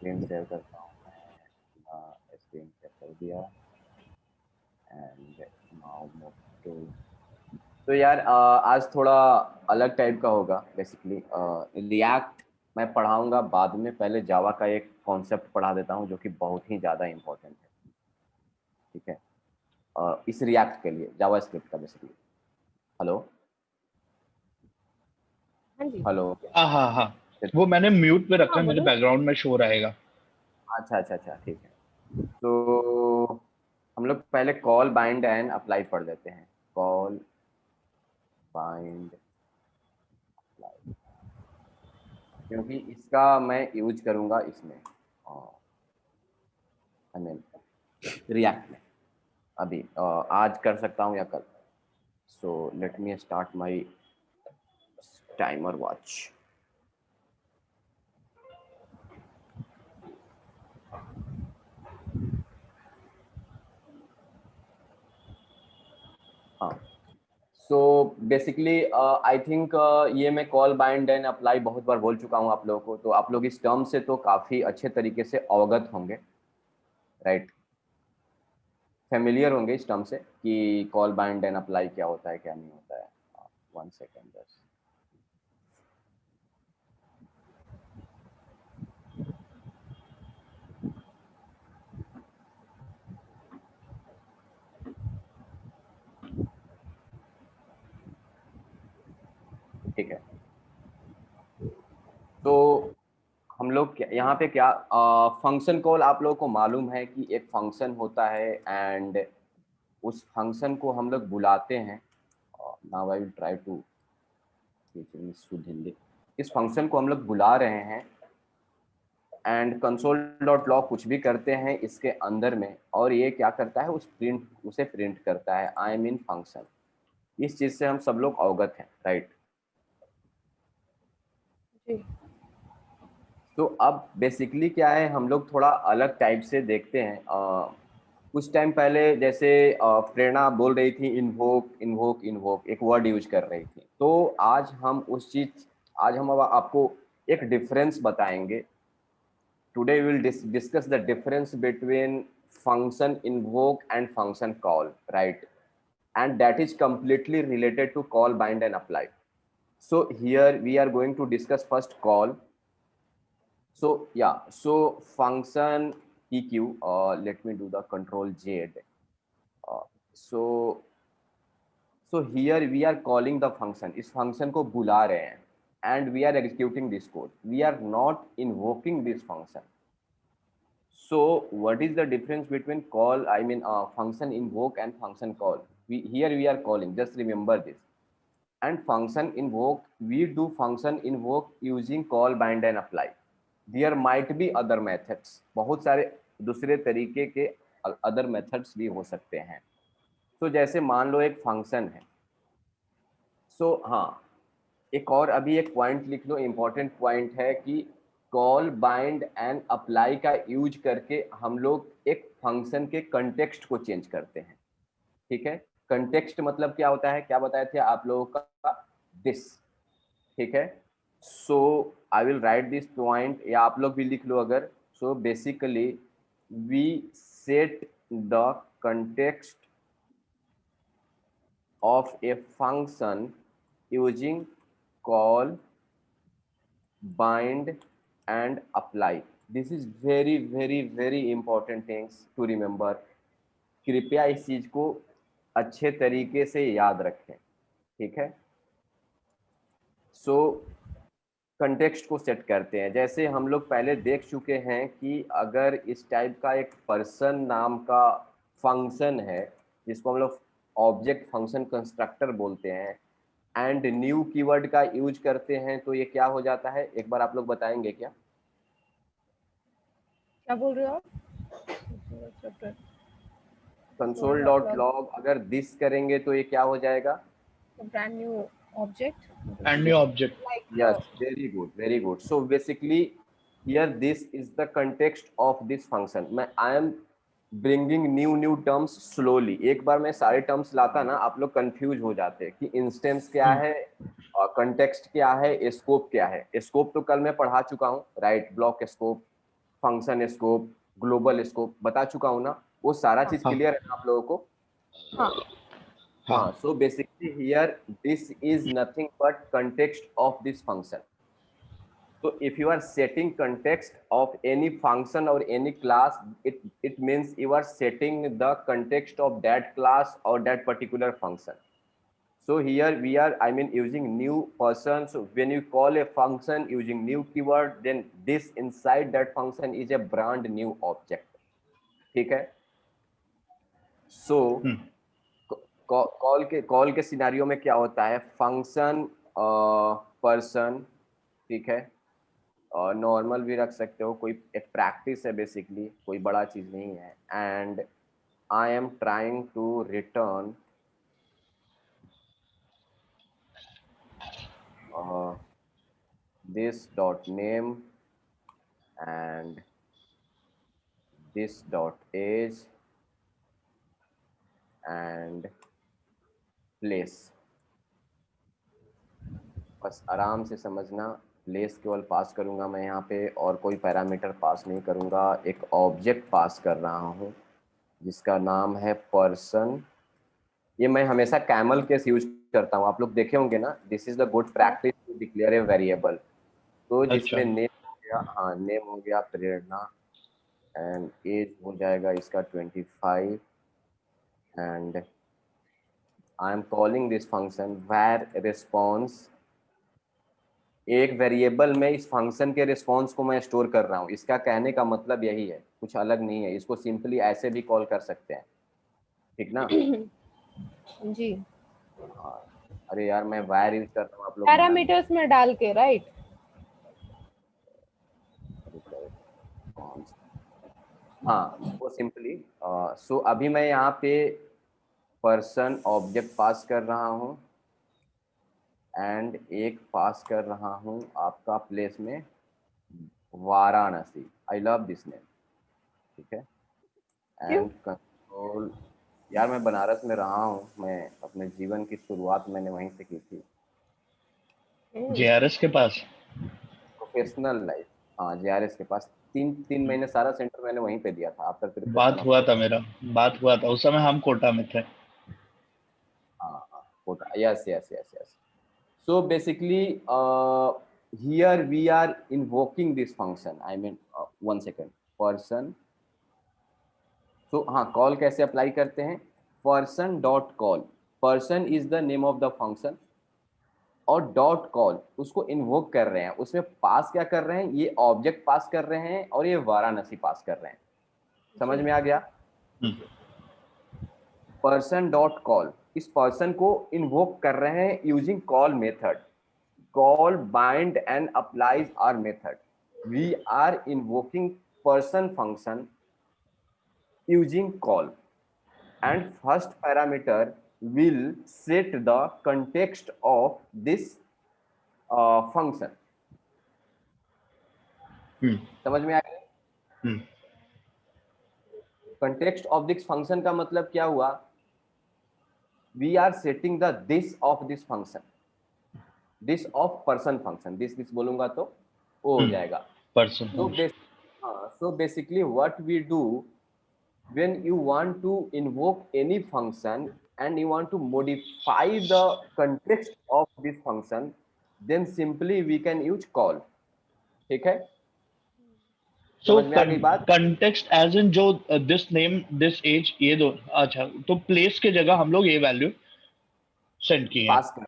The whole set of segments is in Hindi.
स्क्रीन शेयर करता हूँ मैं। स्क्रीन शेयर कर दिया एंड नाउ मूव टू। तो यार आज थोड़ा अलग टाइप का होगा। बेसिकली रिएक्ट मैं पढ़ाऊंगा बाद में, पहले जावा का एक कॉन्सेप्ट पढ़ा देता हूँ जो कि बहुत ही ज़्यादा इम्पोर्टेंट है। ठीक है, इस रिएक्ट के लिए जावा स्क्रिप्ट का बेसिकली। हेलो हाँ जी। हेलो। हाँ हाँ, वो मैंने म्यूट पे रखा है, मेरे बोलो। बैकग्राउंड में शो रहेगा। अच्छा अच्छा अच्छा, ठीक है। तो हम लोग पहले कॉल बाइंड एंड अप्लाई पढ़ देते हैं। कॉल बाइंड अप्लाई, क्योंकि इसका मैं यूज करूंगा इसमें आई मीन रिएक्ट में। अभी आज कर सकता हूँ या कल। So let me start my timer watch. हाँ, सो बेसिकली आई थिंक ये मैं कॉल बाइंड एंड अप्लाई बहुत बार बोल चुका हूँ आप लोगों को, तो आप लोग इस टर्म से तो काफ़ी अच्छे तरीके से अवगत होंगे, राइट? फेमिलियर होंगे इस टर्म से कि कॉल बाइंड एंड अप्लाई क्या होता है क्या नहीं होता है। 1 सेकेंड बस। ठीक है, तो हम लोग यहाँ पे क्या फंक्शन कॉल आप लोगों को मालूम है कि एक फंक्शन होता है एंड उस फंक्शन को हम लोग बुलाते हैं। Now I will try to शुद्ध हिंदी। इस फंक्शन को हम लोग बुला रहे हैं एंड कंसोल डॉट लॉग कुछ भी करते हैं इसके अंदर में, और ये क्या करता है उसे प्रिंट करता है, आई मीन फंक्शन। इस चीज से हम सब लोग अवगत हैं, राइट? जी। तो अब बेसिकली क्या है, हम लोग थोड़ा अलग टाइप से देखते हैं। कुछ टाइम पहले जैसे प्रेरणा बोल रही थी इन्वोक इन्वोक इन्वोक, एक वर्ड यूज कर रही थी। तो आज हम आज हम अब आपको एक डिफरेंस बताएंगे। Today we will discuss the difference between function invoke and function call, right? And that is completely related to call bind and apply. So here we are going to discuss first call. So yeah, so function eq, let me do the control z. uh, so so here we are calling the function, इस function को बुला रहे हैं and we are executing this code, we are not invoking this function. So what is the difference between call, I mean function invoke and function call? Here we are calling, just remember this. And function invoke, we do function invoke using call bind and apply. There might be other methods, बहुत सारे दूसरे तरीके के अदर मेथड्स भी हो सकते हैं। तो जैसे मान लो एक फंक्शन है। सो हाँ, एक और अभी एक पॉइंट लिख लो, इम्पोर्टेंट पॉइंट है कि कॉल बाइंड एंड अप्लाई का यूज करके हम लोग एक फंक्शन के कंटेक्स्ट को चेंज करते हैं। ठीक है, कंटेक्स्ट मतलब क्या होता है, क्या बताए थे आप लोगों का? दिस। ठीक है, so I will write this point, या आप लोग भी लिख लो अगर। So basically we set the context of a function using call bind and apply. This is very very very important things to remember. कृपया इस चीज को अच्छे तरीके से याद रखें। ठीक है, सो कंटेक्स्ट को सेट करते हैं। जैसे हम लोग पहले देख चुके हैं कि अगर इस टाइप का एक पर्सन नाम का फंक्शन है जिसको हम लोग ऑब्जेक्ट फंक्शन कंस्ट्रक्टर बोलते हैं एंड न्यू कीवर्ड का यूज करते हैं, तो ये क्या हो जाता है, एक बार आप लोग बताएंगे क्या? क्या बोल रहे हो आप? कंसोल डॉट लॉग अगर दिस करेंगे तो ये क्या हो जाएगा? Brand new object. And new object. Yes, very good very good. So basically here this is the context of this function. मैं I am bringing new terms slowly. एक बार मैं सारे टर्म्स लाता ना, आप लोग कंफ्यूज हो जाते हैं कि इंस्टेंस क्या है और कंटेक्स्ट क्या है, स्कोप क्या है। स्कोप तो कल मैं पढ़ा चुका हूँ, right? Block scope, function scope, global scope बता चुका हूँ ना, वो सारा चीज हाँ। क्लियर है ना आप लोगों को? हाँ हाँ, so basically here this is nothing but context of this function. So if you are setting context of any function or any class, it means you are setting the context of that class or that particular function. So here we are, I mean, using new person. So when you call a function using new keyword, then this inside that function is a brand new object. ठीक है? So कॉल के सिनेरियो में क्या होता है, फंक्शन पर्सन, ठीक है, नॉर्मल भी रख सकते हो, कोई एक प्रैक्टिस है बेसिकली, कोई बड़ा चीज नहीं है. And I am trying to return this dot name and this dot age and place. बस आराम से समझना, प्लेस केवल पास करूंगा मैं यहाँ पे, और कोई पैरामीटर पास नहीं करूंगा. एक ऑब्जेक्ट पास कर रहा हूँ जिसका नाम है पर्सन. ये मैं हमेशा कैमल केस यूज करता हूँ, आप लोग देखे होंगे ना. This is the good practice to declare a variable. तो जिसमें नेम हो गया, हाँ नेम हो गया प्रेरणा, एंड एज हो जाएगा इसका 25, and I am calling this function where response. एक वेरिएबल में इस फंक्शन के रिस्पॉन्स को मैं स्टोर कर रहा हूँ. इसका कहने का मतलब यही है, कुछ अलग नहीं है. इसको सिंपली ऐसे भी कॉल कर सकते हैं, ठीक ना? जी. हाँ, अरे यार मैं वायर यूज कर रहा हूँ, आप लोग पैरामीटर्स में डाल के, राइट? हाँ, वो सिंपली. सो अभी मैं यहाँ पे पर्सन ऑब्जेक्ट पास कर रहा हूँ, एंड एक पास कर रहा हूँ आपका प्लेस में Varanasi. I love this name, ठीक है. And control. यार मैं बनारस में रहा हूँ, मैं अपने जीवन की शुरुआत मैंने वहीं से की थी. जेआरएस के पास. प्रोफेशनल लाइफ, हाँ जेआरएस के पास. तीन महीने सारा सेंटर मैंने वहीं पे दिया था आफ्टर बात हुआ था उस समय, हम कोटा में थे. हाँ हाँ Kota. Yes yes yes yes. So basically, here we are invoking this function. I mean, one second. Person. So हाँ, कॉल कैसे अप्लाई करते हैं? Person dot call. Person is the name of the function. और डॉट कॉल उसको इन्वोक कर रहे हैं. उसमें पास क्या कर रहे हैं? ये ऑब्जेक्ट पास कर रहे हैं और ये वाराणसी पास कर रहे हैं. समझ में आ गया? पर्सन डॉट कॉल, इस पर्सन को इन्वोक कर रहे हैं using call method. Call, bind and applies our method. We are invoking person function using call, and first parameter will set the context of this function. समझ में आ गया? Context of this function का मतलब क्या हुआ? We are setting the this of this function. This of person function. This बोलूंगा तो वो हो जाएगा person. So basically what we do when you want to invoke any function and you want to modify the context of this function, then simply we can use call. ठीक है? So context as in जो this name, this age, ये दो. अच्छा, तो place के जगह हम लोग ये value send किए हैं.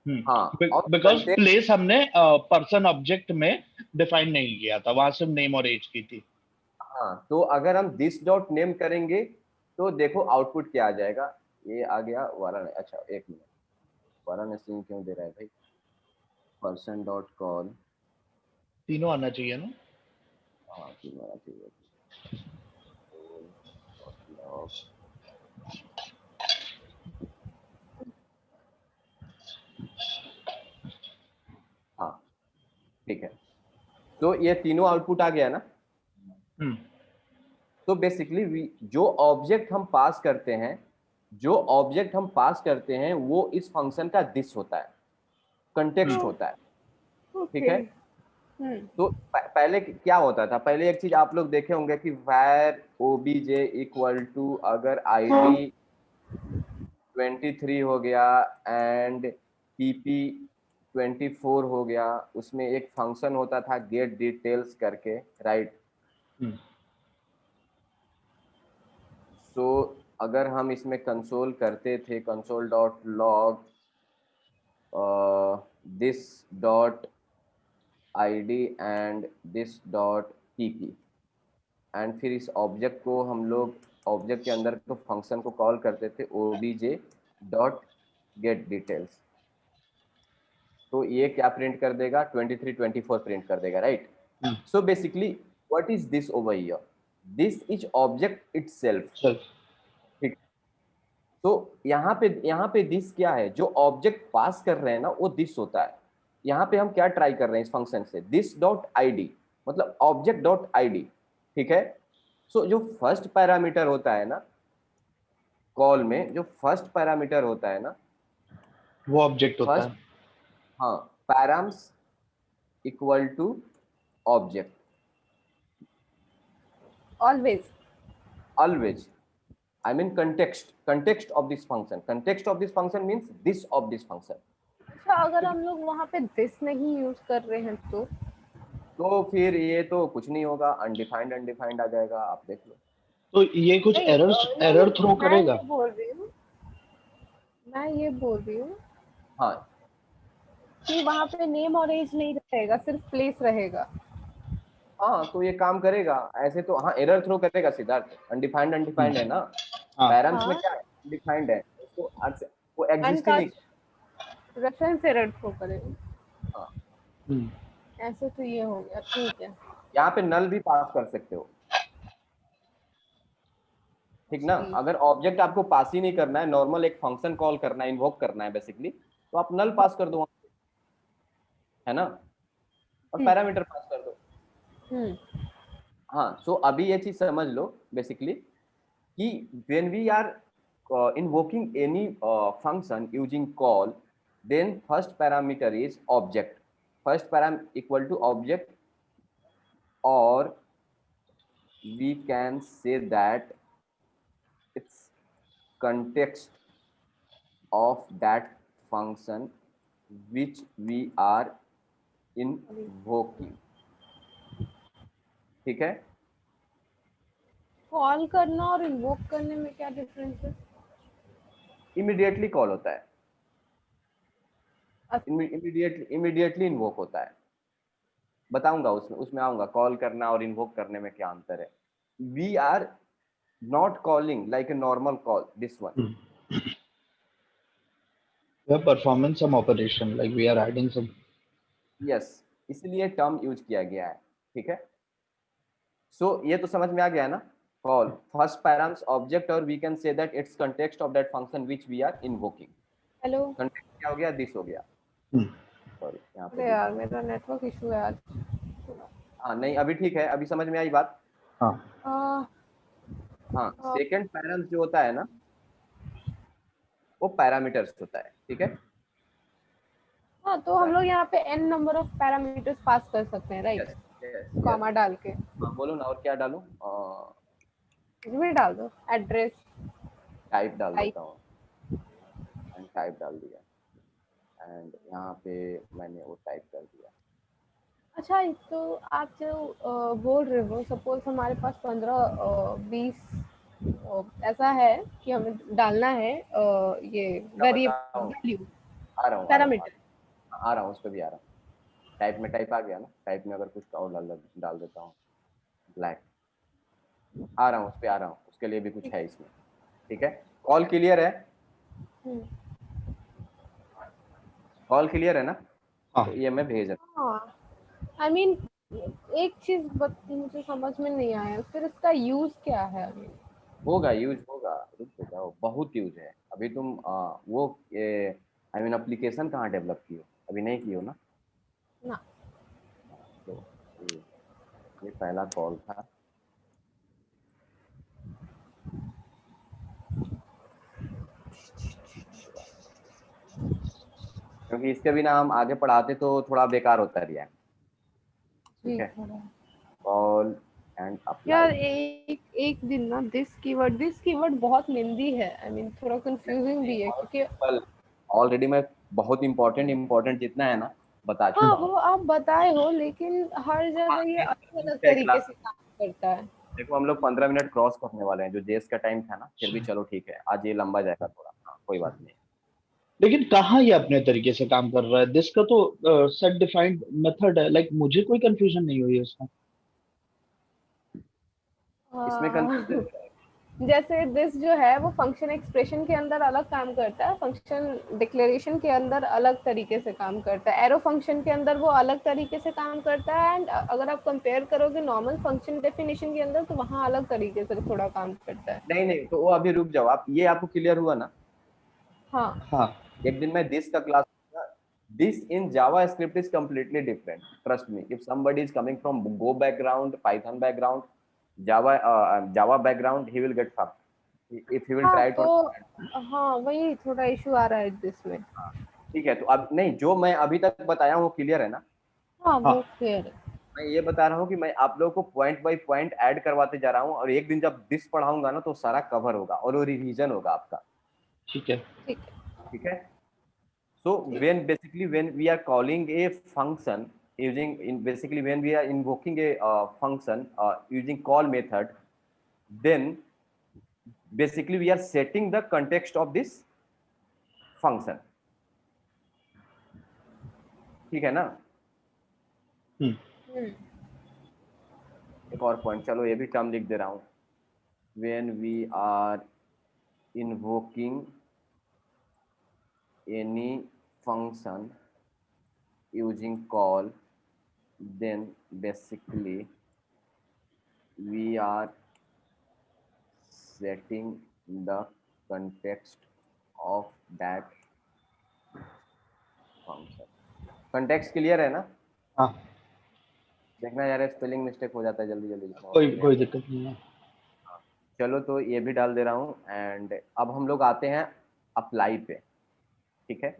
हाँ, बिकॉज प्लेस हमने पर्सन ऑब्जेक्ट में डिफाइन नहीं किया था, वहां सिर्फ नेम और एज की थी. हाँ, तो अगर हम दिस डॉट नेम करेंगे तो देखो आउटपुट क्या आ जाएगा. ये आ गया वाराणसी. अच्छा एक मिनट, वाराणसी क्यों दे रहा है भाई? पर्सन डॉट कॉल तीनों आना चाहिए ना. हाँ तीनों आना चाहिए. हाँ ठीक है, तो ये तीनों आउटपुट आ गया ना. तो बेसिकली जो ऑब्जेक्ट हम पास करते हैं वो इस फंक्शन का दिस होता है, कंटेक्स्ट होता है. ठीक है? तो पहले क्या होता था, पहले एक चीज आप लोग देखे होंगे कि where obj इक्वल टू अगर id 23 हो गया एंड pp 24 हो गया, उसमें एक फंक्शन होता था गेट डिटेल्स करके, राइट। सो अगर हम इसमें कंसोल करते थे, console dot log this dot id and this dot pp, and फिर इस ऑब्जेक्ट को हम लोग ऑब्जेक्ट के अंदर तो फंक्शन को कॉल करते थे obj डॉट गेट डिटेल्स। तो ये क्या प्रिंट कर देगा, 23 24 प्रिंट कर देगा, right. So basically what is this over here, this is object itself, ठीक। तो यहाँ पे दिस क्या है, जो ऑब्जेक्ट पास कर रहे हैं ना वो दिस होता है। यहाँ पे हम क्या ट्राई कर रहे हैं इस फंक्शन से, दिस डॉट id मतलब ऑब्जेक्ट डॉट id, ठीक है। सो जो फर्स्ट पैरामीटर होता है ना कॉल में, जो फर्स्ट पैरामीटर होता है ना वो ऑब्जेक्ट होता फर्स्ट, है। हाँ, params equal to object, always. I mean context of this function means this of this function। अच्छा, अगर हम लोग वहाँ पे this नहीं यूज कर रहे हैं तो फिर ये तो कुछ नहीं होगा, अनडिफाइंड आ जाएगा, आप देख लो। तो ये कुछ नहीं, एरर थ्रो करेगा। मैं ये बोल रही हूँ हाँ कि वहाँ पे नेम और एज नहीं रहेगा, सिर्फ प्लेस रहेगा। हाँ, तो ये काम करेगा ऐसे तो, हाँ एरर थ्रो करेगा सिद्धार्थ, अनडिफाइंड है ना। हाँ पैरम्स में हाँ, क्या अनडिफाइंड है, उसको वो एग्जिस्ट ही नहीं। अनकास्ट रेफरेंस एरर थ्रो करेगा। हाँ, ऐसे तो ये हो गया, ठीक है। यहाँ पे नल भी पास कर सकते हो, ठीक ना। अगर ऑब्जेक्ट आपको पास ही नहीं करना है, नॉर्मल एक फंक्शन कॉल करना है, इन्वोक करना है बेसिकली, तो आप नल पास कर दो, है ना, और पैरामीटर पास कर दो। हाँ, सो अभी ये चीज समझ लो बेसिकली कि when we are invoking any function using call, then first parameter is object, first param equal to object, or we can say that it's context of that function which we are invoking, ठीक है। कॉल करना और इन्वोक करने में क्या डिफरेंस है? इमीडिएटली कॉल होता है, अच्छा। इमीडिएटली इन्वोक होता है। बताऊंगा, उसमें आऊंगा, कॉल करना और इन्वोक करने में क्या अंतर है। We are not calling like a normal call, this one. We are performing some operation like we are adding some। Yes, इसलिए टर्म यूज किया गया है, ठीक है। सो ये तो समझ में आ गया ना, कॉल फर्स्ट पैराम्स ऑब्जेक्ट, और we can say that it's context of that function which we are invoking. Hello, context क्या हो गया, दिस हो गया। सॉरी, यहाँ पे अरे यार मेरा नेटवर्क इशू है आज। हाँ नहीं, अभी ठीक है, अभी समझ में आई बात। हाँ हाँ, सेकंड पैराम्स जो होता है ना वो पैरामीटर्स होता है, ठीक है। हाँ, तो हम लोग यहाँ पे n number of parameters pass कर सकते हैं, राइट? कॉमा डाल के। हाँ बोलो ना, और क्या डालूं, इसमें डाल दो एड्रेस, टाइप डाल देता हूँ, एंड टाइप डाल दिया, एंड यहाँ पे मैंने वो टाइप कर दिया। अच्छा, तो आप जो बोल रहे हो, सपोज हमारे पास 15-20 ऐसा है कि हमें डालना है ये वैल्यू, आ रहा हूँ पैरामीटर। उस पर भी आ रहा हूँ। टाइप में टाइप आ गया ना, टाइप में अगर कुछ और डाल देता हूँ, ब्लैक, आ रहा हूँ उस पर, आ रहा हूँ, उसके लिए भी कुछ है इसमें, ठीक है। कॉल क्लियर है, कॉल क्लियर है ना। तो ये मैं भेज रहा हूँ। आई मीन एक चीज मुझे समझ में नहीं आया, फिर इसका यूज क्या है? होगा, यूज होगा, रुक तो जाओ, बहुत यूज है। अभी तुम वो आई मीन एप्लीकेशन कहाँ डेवलप की हो, अभी नहीं की हो ना। ना, तो ये पहला कॉल था, क्योंकि इसके बिना हम आगे पढ़ाते तो थोड़ा बेकार होता रहा है। ठीक है, कॉल एंड यार अप्लाई। एक दिन ना दिस कीवर्ड बहुत लेंदी है, आई मीन थोड़ा कंफ्यूजिंग भी है क्योंकि ऑलरेडी मैं बहुत इंपॉर्टेंट जितना है ना बता हाँ चुका वो हूँ। आप बताए हो, लेकिन हर जगह ये अलग अलग तरीके से काम करता है। देखो हम लोग 15 मिनट क्रॉस करने वाले हैं, जो जेस का टाइम था ना, फिर भी चलो ठीक है, आज ये लंबा जाएगा थोड़ा, हाँ कोई बात नहीं। लेकिन कहाँ ये अपने तरीके से काम कर रहा है? दिस का तो सेट डिफाइंड मेथड है, लाइक मुझे कोई कंफ्यूजन नहीं हुई उसमें। इसमें कंफ्यूजन जैसे दिस जो है वो फंक्शन एक्सप्रेशन के अंदर अलग काम करता है, फंक्शन डिक्लेरेशन के अंदर अलग तरीके से काम करता है, एरो फंक्शन के अंदर वो अलग तरीके से काम करता है, एंड अगर आप कंपेयर करोगे नॉर्मल फंक्शन डेफिनेशन के अंदर तो वहाँ अलग तरीके से थोड़ा काम करता है। नहीं, तो वो अभी रुक जाओ आप, ये आपको क्लियर हुआ ना? हाँ हाँ एक दिन मैं दिस का class, this in Java script is completely different, trust me. If somebody is coming from go background, python background, java background, he will get fucked if he will हाँ try तो to। हाँ वही थोड़ा इशू आ रहा है इसमें। ठीक है, तो अब नहीं, जो मैं अभी तक बताया हूँ क्लियर है ना? हाँ हाँ वो क्लियर है। मैं ये बता रहा हूँ कि मैं आप लोगों को पॉइंट बाय पॉइंट ऐड करवाते जा रहा हूँ, और एक दिन जब दिस पढ़ाऊंगा ना तो सारा कवर होगा और वो रिवीजन होगा आपका। ठीक है। ठीक है। ठीक है, so ठीक when basically when we are calling a function using in basically when we are invoking a function using call method, then basically we are setting the context of this function। ठीक है ना? हम्म एक और पॉइंट, चलो ये भी टर्म लिख दे रहा हूँ। when we are invoking any function using call, then basically we are setting the context of that function। context clear है ना? हाँ देखना यार, स्पेलिंग मिस्टेक हो जाता है जल्दी जल्दी कोई दिक्कत नहीं है। चलो तो ये भी डाल दे रहा हूँ, एंड अब हम लोग आते हैं अप्लाई पे। ठीक है,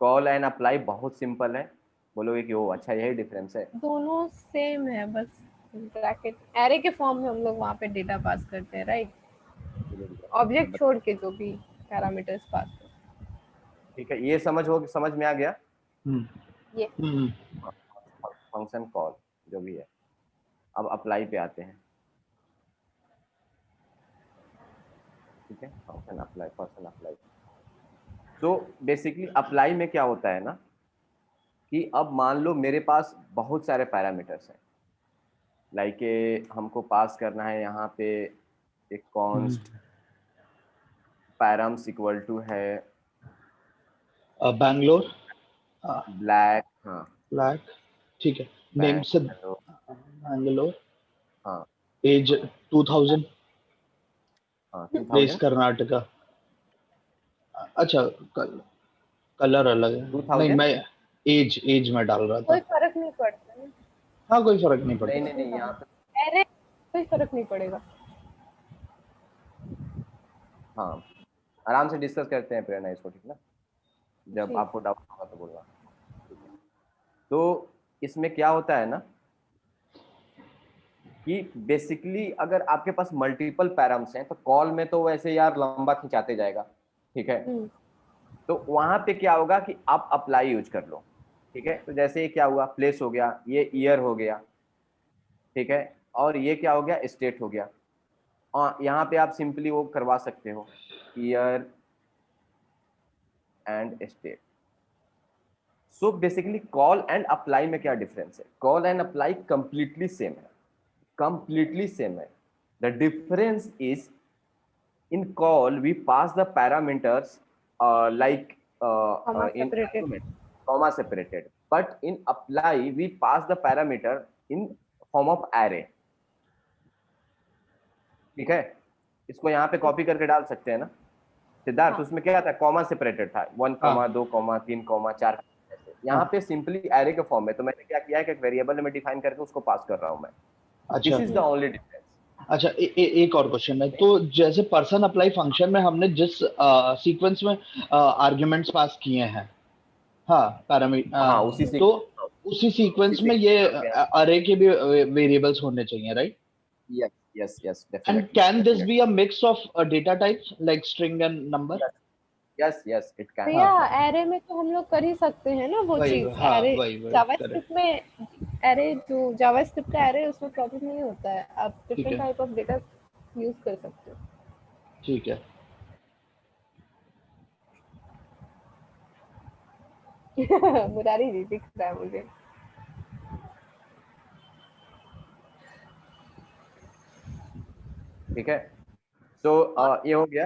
कॉल एंड अप्लाई बहुत सिंपल है। बोलोगे कि ओ अच्छा यही डिफरेंस है? दोनों सेम है, बस ब्रैकेट एरे के फॉर्म में हम लोग वहाँ पे डेटा पास करते हैं, राइट? ऑब्जेक्ट छोड़ के जो भी पैरामीटर्स पास करते ठीक है, ये समझ में आ गया? हम्म हैं ये। हम्म फंक्शन कॉल जो भी है। अब अप्लाई पे आते हैं। ठीक है, फंक्शन अप्लाई, फंक्शन अप्लाई। तो बेसिकली अप्लाई में क्या होता है ना, कि अब मान लो मेरे पास बहुत सारे पैरामीटर्स हैं, लाइक हमको पास करना है यहाँ पे एक कॉन्स्ट पैरम्स इक्वल टू है बैंगलोर ब्लैक। हाँ ब्लैक, ठीक है। नेम से बैंगलोर। बैंगलोर, हाँ एज 2000, हाँ प्लेस 2000। कर्नाटका। अच्छा कलर अलग है। नहीं 2000 मैं एज में डाल रहा कोई था। फर्क नहीं पड़ता है। हाँ कोई फर्क नहीं नहीं पड़ता। नहीं नहीं, यहाँ पे एरे कोई फर्क नहीं पड़ेगा। हाँ आराम से डिस्कस करते हैं प्रेरणा इसको, ठीक ना? जब जी आपको डाउट होगा तो बोलना। ठीक है, तो इसमें क्या होता है ना, कि बेसिकली अगर आपके पास मल्टीपल पैराम्स हैं तो कॉल में तो वैसे यार लंबा खिंचाते जाएगा। ठीक है, तो वहां पे क्या होगा कि आप अप्लाई यूज कर लो। ठीक है, तो जैसे ये क्या हुआ, प्लेस हो गया, ये ईयर हो गया। ठीक है, और ये क्या हो गया, स्टेट हो गया। यहाँ पे आप सिंपली वो करवा सकते हो, year and state. So basically call and apply में क्या डिफरेंस है? Call and apply completely same है, completely same है। The difference is in call we pass the parameters like comma in separated. argument, comma separated, but in apply we pass the parameter in form of array। ठीक है, इसको यहाँ पे कॉपी करके डाल सकते हैं ना सिद्धार्थ? हाँ उसमें क्या था, कॉमा सेपरेटेड था, 1 हाँ कॉमा 2 कॉमा 3 कॉमा 4। यहाँ हाँ पे सिंपली एरे के फॉर्म में, तो मैंने क्या किया है कि एक वेरिएबल में डिफाइन करके उसको पास कर रहा हूँ मैं। अच्छा this is the only difference. अच्छा एक और क्वेश्चन है। तो जैसे पर्सन अप्लाई फंक्शन में हमने जिस सीक्वेंस में आर्ग्यूमेंट्स पास किए हैं, हाँ हाँ उसी से तो उसी सीक्वेंस में ये अरे के भी वेरिएबल्स होने चाहिए, right? Yes, yes, yes, And definitely, can this definitely. be a mix of data types like string and number? Yes, yes, yes, it तो can. या हाँ एरे में तो हम लोग कर ही सकते हैं ना वो वही, चीज। हाँ एरे वही वही जावास्क्रिप्ट करेक्ट। में, एरे जो जावास्क्रिप्ट का एरे उसमें प्रॉब्लम नहीं होता है, आप ठीक डिफरेंट है, टाइप ऑफ डेटा यूज कर सकते हो। ठीक है। मुरारी जी दिख रहा है मुझे। ठीक है। तो ये हो गया।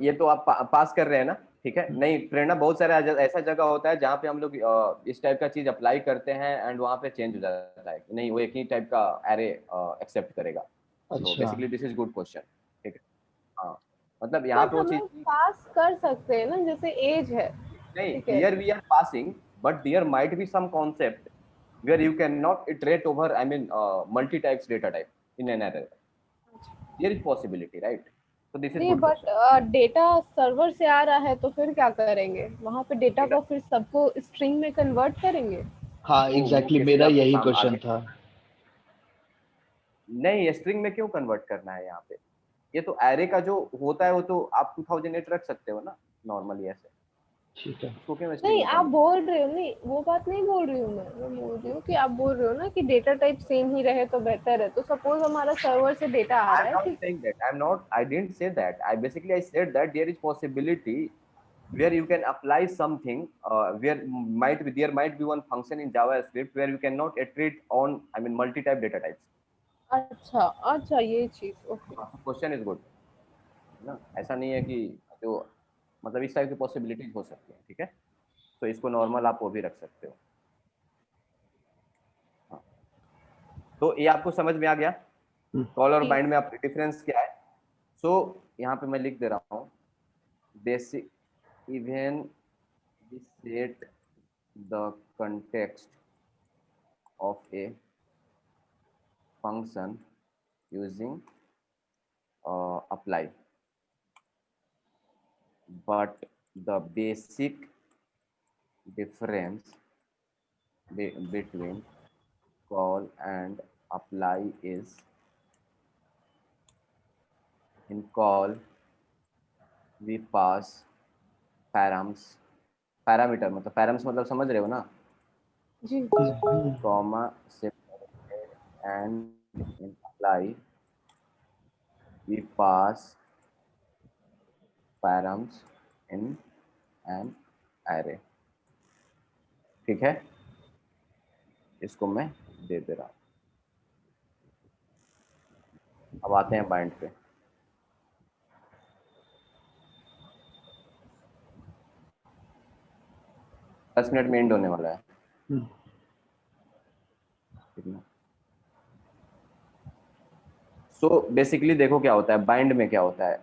ये तो आप पास कर रहे हैं ना, ठीक है। नहीं, प्रेरणा, बहुत सारा ऐसा जगह होता है जहाँ पे हम लोग इस टाइप का चीज अप्लाई करते हैं एंड वहाँ पे चेंज हो जाता है, नहीं वो एक ही टाइप का एरे एक्सेप्ट करेगा। तो अच्छा basically this is good question. ठीक है। हाँ, मतलब यहाँ बट पे वो हम चीज लोग पास कर सकते हैं ना, जैसे एज है, नहीं, ठीक है। here we are passing, but there might be some concept where you cannot iterate over, I mean, multi-types data type in an array. There is possibility, right? So this is नहीं good but question. Data server से आ रहा है तो फिर क्या करेंगे, वहां पे डेटा Data, को फिर सबको स्ट्रिंग में कन्वर्ट करेंगे। हाँ वो एग्जैक्टली केसेस मेरा आपको यही साम क्वेश्चन आगे, था। नहीं स्ट्रिंग में क्यों कन्वर्ट करना है यहाँ पे? ये तो एरे का जो होता है वो तो आप 2008 रख सकते हो ना नॉर्मली ऐसे, ठीक है। उसको क्यों स्ट्रिंग नहीं में आप कन्वर्ट? बोल रहे हो, नहीं वो बात नहीं बोल रही हूँ मैं बोल रही हूँ कि आप बोल रहे हो ना कि डेटा टाइप सेम ही रहे तो बेहतर है। तो सपोज हमारा सर्वर से डेटा आ I'm रहा है, not ठीक। saying that. I didn't say that. I said that there is possibility where you can apply something where there might be one function in JavaScript where you cannot iterate on, I mean, multi-type data types. अच्छा अच्छा, ये चीज, ओके। क्वेश्चन इज गुड ना, ऐसा नहीं है कि जो मतलब इस टाइप की पॉसिबिलिटीज हो सकती है, ठीक है। तो इसको नॉर्मल आप वो भी रख सकते हो। हाँ, तो ये आपको समझ में आ गया कॉल और बाइंड में आप डिफरेंस क्या है। सो यहाँ पे मैं लिख दे रहा हूँ basic even we set the context of a function using apply, but the basic difference between call and apply is in call we pass params, parameter मतलब params मतलब समझ रहे हो ना, जी comma separated, and in apply we pass params in an array। ठीक है, इसको मैं दे दे रहा हूँ। अब आते हैं बाइंड पे। दस मिनट में एंड होने वाला है, ठीक है। सो बेसिकली देखो क्या होता है बाइंड में, क्या होता है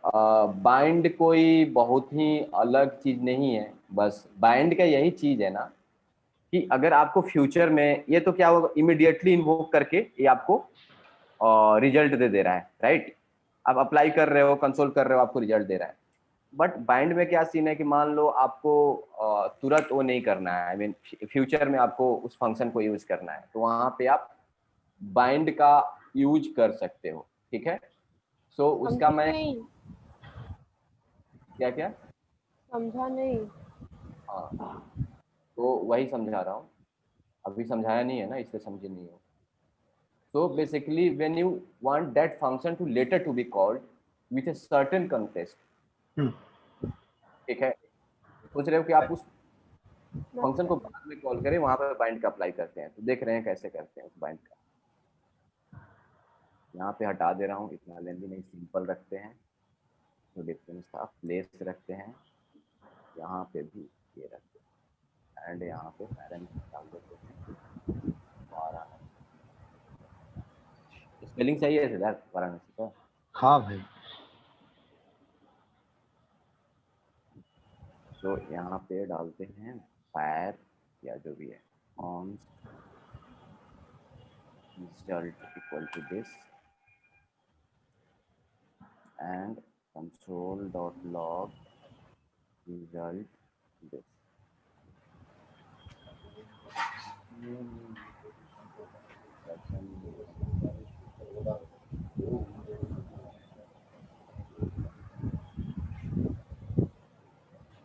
बाइंड कोई बहुत ही अलग चीज नहीं है, बस बाइंड का यही चीज है ना कि अगर आपको फ्यूचर में ये तो क्या होगा, इमीडिएटली इन्वोक करके ये आपको रिजल्ट दे रहा है, राइट। आप अप्लाई कर रहे हो, कंसोल कर रहे हो, आपको रिजल्ट दे रहा है। बट बाइंड में क्या सीन है कि मान लो आपको तुरंत वो नहीं करना है, आई मीन फ्यूचर में आपको उस फंक्शन को यूज करना है, तो वहां पे आप बाइंड का यूज कर सकते हो, ठीक है। सो उसका समझी मैं नहीं, क्या क्या समझा नहीं। हाँ, तो वही समझा रहा हूँ, अभी समझाया नहीं है ना, इससे समझे नहीं हो। So basically, when you want that function to later to be called with a certain context, ठीक है, सोच रहे हो कि आप उस फंक्शन को बाद में कॉल करें, वहां पर बाइंड का अप्लाई करते हैं, तो देख रहे हैं कैसे करते हैं उस बाइंड का। यहाँ पे हटा दे रहा हूँ, इतना लेंदी नहीं, सिंपल रखते हैं। जो डिफरेंस था प्लेस रखते हैं, यहाँ पे भी ये रखते हैं, एंड यहाँ पे पैरेंट डाल देते हैं वाराणसी। स्पेलिंग सही है सिद्धार्थ वाराणसी का? हाँ भाई। तो यहाँ पे डालते हैं फायर या जो भी है on result equal to this and console.log result this।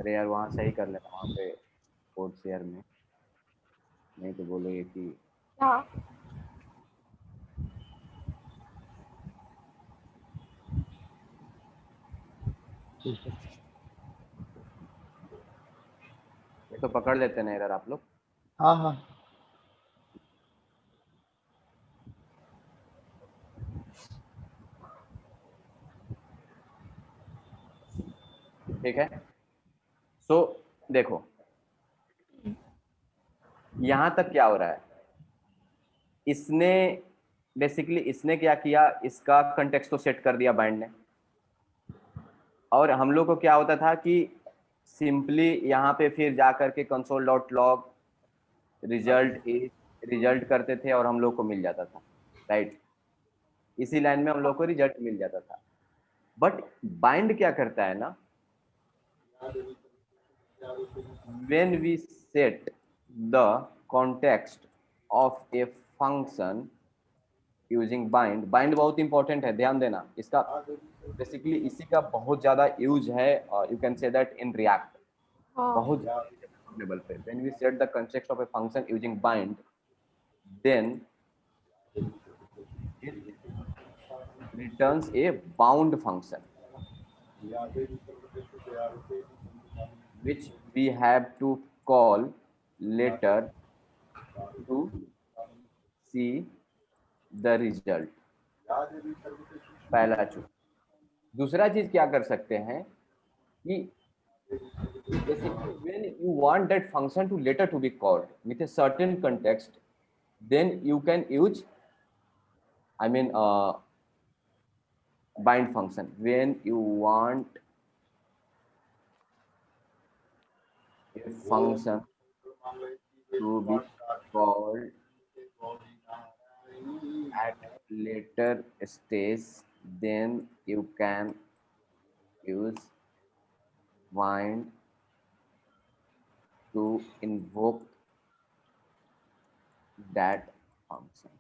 अरे यार वहाँ सही कर लेना, वहाँ पे कोड शेयर में, नहीं तो बोलोगे कि हाँ ये तो पकड़ लेते ना एरर आप लोग। हाँ हाँ ठीक है। सो देखो यहाँ तक क्या हो रहा है, इसने बेसिकली इसने क्या किया, इसका कंटेक्स्ट तो सेट कर दिया बाइंड ने, और हम लोग को क्या होता था कि सिंपली यहाँ पे फिर जा करके कंसोल डॉट लॉग रिजल्ट करते थे और हम लोग को मिल जाता था, राइट। इसी लाइन में हम लोग को रिजल्ट मिल जाता था। बट बाइंड क्या करता है ना, when we set the context of a function using bind बहुत इंपॉर्टेंट है, ध्यान देना इसका, बेसिकली इसी का बहुत ज्यादा यूज है, you can say that in React बहुत लेवल पे। when we set the context of a function using bind, then it returns a bound function which we have to call later to see the result। पहला चूज। दूसरा चीज क्या कर सकते हैं कि basically when you want that function to later to be called with a certain context, then you can use, I mean bind function when you want a function to be called at later stage, then you can use bind to invoke that function।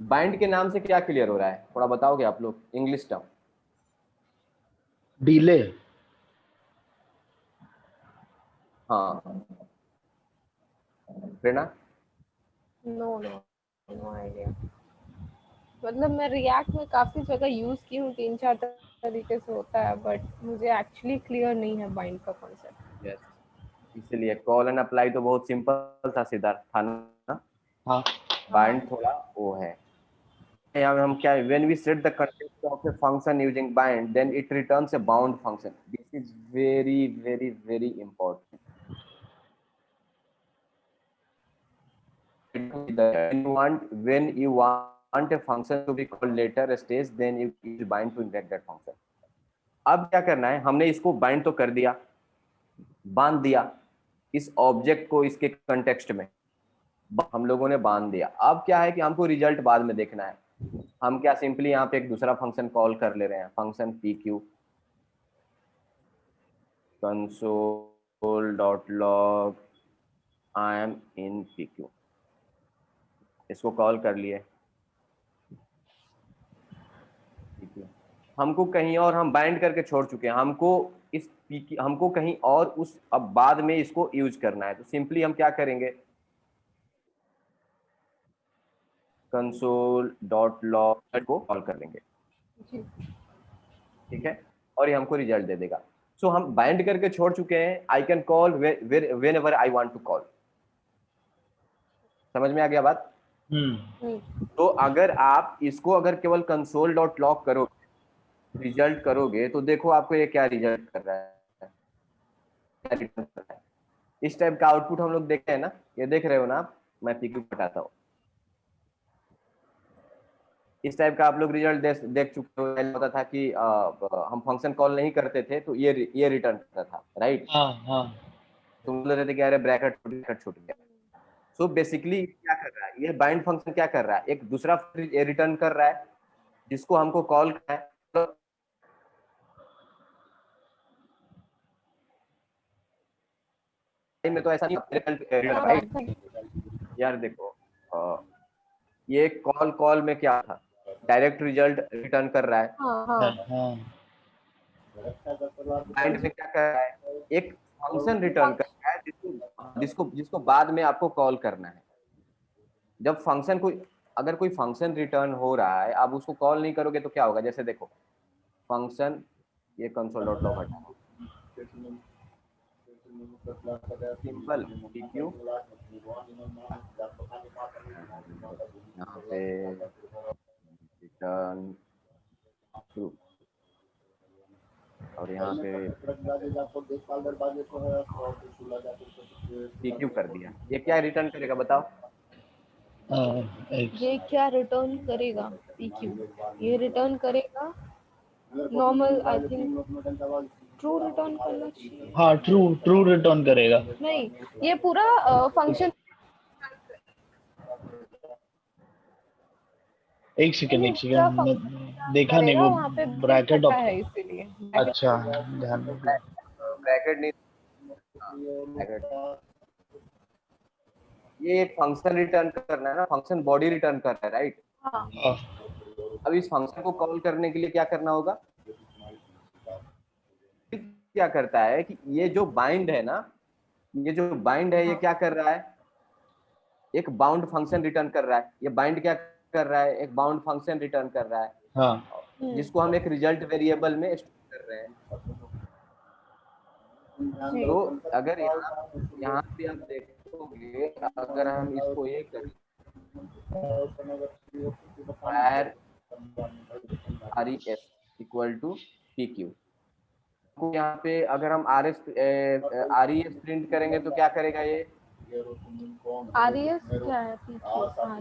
Bind के नाम से क्या क्लियर हो रहा है, थोड़ा बताओगे आप लोग इंग्लिश टर्म। डिले। हाँ Prerna. No no no idea. मतलब मैं रिएक्ट में काफी जगह यूज की हूँ, 3-4 तरीके से होता है, बट मुझे एक्चुअली क्लियर नहीं है बाइंड का कॉन्सेप्ट। यस, इसलिए कॉल एंड अप्लाई तो बहुत सिंपल था, सिद्धार्थ था ना। हाँ बाइंड थोड़ा वो है। यहाँ में हम क्या है, when we set the context of a function using bind, then it returns a bound function। This is very very very important। When you want a function to be called later stage, then you use bind to inject that function। अब क्या करना है, हमने इसको बाइंड तो कर दिया, बांध दिया इस ऑब्जेक्ट को इसके कंटेक्स्ट में, हम लोगों ने बांध दिया। अब क्या है कि हमको रिजल्ट बाद में देखना है। हम क्या सिंपली यहाँ पे एक दूसरा फंक्शन कॉल कर ले रहे हैं, function pq console.log I am in pq, इसको कॉल कर लिए। हमको कहीं और हम बाइंड करके छोड़ चुके हैं, हमको इस हमको कहीं और उस अब बाद में इसको यूज करना है, तो सिंपली हम क्या करेंगे, console.log को कॉल कर लेंगे, ठीक है, और ये हमको रिजल्ट दे देगा। सो हम बाइंड करके छोड़ चुके हैं, I can call whenever I want to call. समझ में आ गया बात। तो अगर आप इसको अगर केवल console.log करोगे, रिजल्ट करोगे, तो देखो आपको ये क्या रिजल्ट कर रहा है, क्या रिटर्न कर रहा है। इस टाइप का आउटपुट हम लोग देखते हैं ना, ये देख रहे हो ना आप, मैं पीक्यू बताता हूँ। इस टाइप का आप लोग रिजल्ट देख चुके हो। होता था कि हम फंक्शन कॉल नहीं करते थे तो ये रिटर्न करता था, राइट। हाँ हाँ तुम बोल रहे थे कि अरे ब्रैकेट छूट गया। सो बेसिकली क्या कर रहा है, ये बाइंड फंक्शन क्या कर रहा है, एक दूसरा रिटर्न कर रहा है जिसको हमको कॉल करना है। तो में तो ऐसा नहीं यार देखो ये कॉल में क्या था, डायरेक्ट रिजल्ट रिटर्न कर रहा है। बाइंड में क्या कर रहा है, एक फंक्शन रिटर्न कर रहा है जिसको बाद में आपको कॉल करना है। जब फंक्शन को अगर कोई फंक्शन रिटर्न हो रहा है, आप उसको कॉल नहीं करोगे तो क्या होगा, जैसे देखो फंक्शन, ये console.log हटाओ, सिंपल pq, यहाँ पे रिटर्न ट्रू, और यहाँ पे pq कर दिया। ये क्या रिटर्न करेगा बताओ? ये क्या रिटर्न करेगा? pq ये रिटर्न करेगा normal, I think true return करना चाहिए। हाँ ट्रू रिटर्न करेगा। नहीं, ये पूरा फंक्शन एक सेकंड देखा नहीं वो वहाँ पे ब्रैकेट है, इसीलिए। अच्छा ध्यान ब्रैकेट नहीं, ब्रैकेट ये एक फंक्शन रिटर्न करना है ना, फंक्शन बॉडी रिटर्न कर रहा है, राइट? हाँ। अब इस फंक्शन को कॉल करने के लिए क्या करना होगा, क्या करता है कि ये जो बाइंड है ना, ये जो बाइंड है ये क्या कर रहा है, एक बाउंड फंक्शन रिटर्न कर रहा है। ये बाइंड क्या कर रहा है, एक बाउंड फंक्शन रिटर्न कर रहा है। हाँ। जिसको हम एक रिजल्ट वेरिएबल में स्टोर कर रहे हैं। तो अगर यहाँ पे आप देखोगे, अगर हम इसको ये करें res इक्वल टू pq, यहाँ पे अगर हम res प्रिंट करेंगे तो क्या करेगा ये, res क्या है?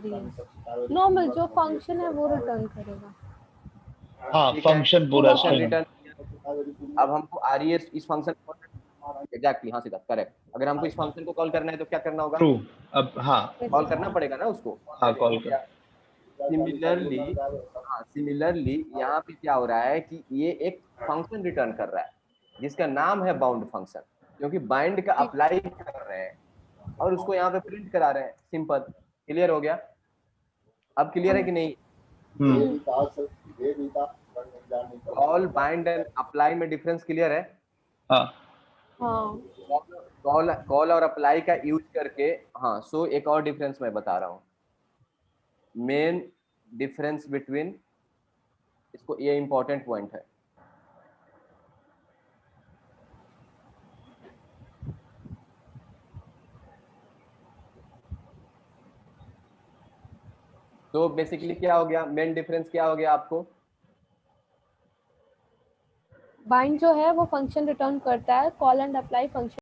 res नॉर्मल जो फंक्शन है वो रिटर्न करेगा। हाँ फंक्शन पूरा रिटर्न। अब हमको res इस फंक्शन एग्जैक्टली, हाँ सीधा करेक्ट। अगर हमको इस फंक्शन को कॉल करना है तो क्या करना होगा, ट्रू। अब हाँ कॉल करना पड़ेगा ना उसको। हाँ कॉल कर। सिमिलरली यहाँ पे क्या हो रहा है कि ये एक फंक्शन रिटर्न कर रहा है जिसका नाम है बाउंड फंक्शन, क्योंकि बाइंड का अप्लाई कर रहे हैं और उसको यहाँ पे प्रिंट करा रहे हैं। सिंपल, क्लियर हो गया? अब क्लियर है कि नहीं? कॉल, बाइंड एंड अप्लाई में डिफरेंस क्लियर है? हाँ कॉल और अप्लाई का यूज करके। हाँ, सो एक और डिफरेंस मैं बता रहा हूँ, मेन डिफरेंस बिटवीन, इसको, ये इंपॉर्टेंट पॉइंट है। तो बेसिकली क्या हो गया, मेन डिफरेंस क्या हो गया आपको? बाइंड जो है वो फंक्शन रिटर्न करता है, कॉल एंड अप्लाई फंक्शन